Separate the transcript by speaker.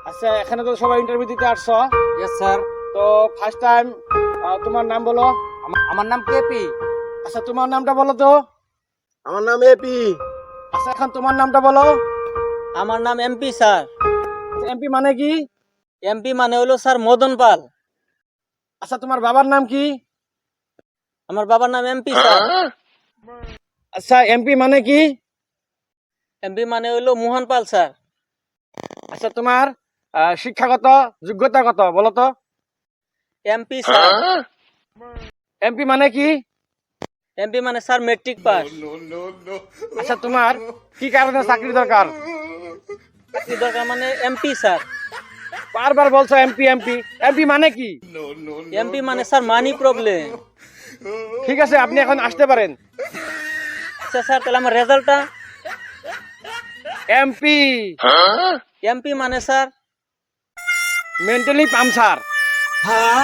Speaker 1: আচ্ছা, এখানে তো সবাই ইন্টারভিউ দিতে আসছো।
Speaker 2: Yes sir.
Speaker 1: তো ফার্স্ট টাইম তোমার নাম বলো।
Speaker 2: আমার নাম কেপি।
Speaker 1: আচ্ছা, তোমার নামটা বলো তো।
Speaker 3: আমার নাম এপি।
Speaker 1: আচ্ছা, এখন তোমার নামটা বলো।
Speaker 2: আমার নাম এমপি স্যার।
Speaker 1: এমপি মানে কি?
Speaker 2: এমপি মানে হলো স্যার মদন পাল।
Speaker 1: আচ্ছা, তোমার বাবার নাম কি?
Speaker 2: আমার বাবার নাম এমপি স্যার।
Speaker 1: আচ্ছা, এমপি মানে কি?
Speaker 2: এমপি মানে হলো মোহন পাল স্যার।
Speaker 1: আচ্ছা, তোমার শিক্ষাগত যোগ্যতা কত বলো তো।
Speaker 2: MP sir.
Speaker 1: এমপি মানে কি?
Speaker 2: এমপি মানে স্যার মেট্রিক পাস।
Speaker 1: আচ্ছা, তোমার কি কারণে চাকরি দরকার?
Speaker 2: চাকরি দরকার মানে এমপি স্যার।
Speaker 1: বারবার বলছো এমপি এমপি। এমপি মানে কি?
Speaker 2: এমপি মানে স্যার মানি প্রবলেম।
Speaker 1: ঠিক আছে, আপনি এখন আসতে পারেন।
Speaker 2: আচ্ছা স্যার, তাহলে আমার রেজাল্টটা।
Speaker 1: এমপি
Speaker 2: এমপি মানে স্যার
Speaker 1: মেন্টালি পামসার।
Speaker 2: হ্যাঁ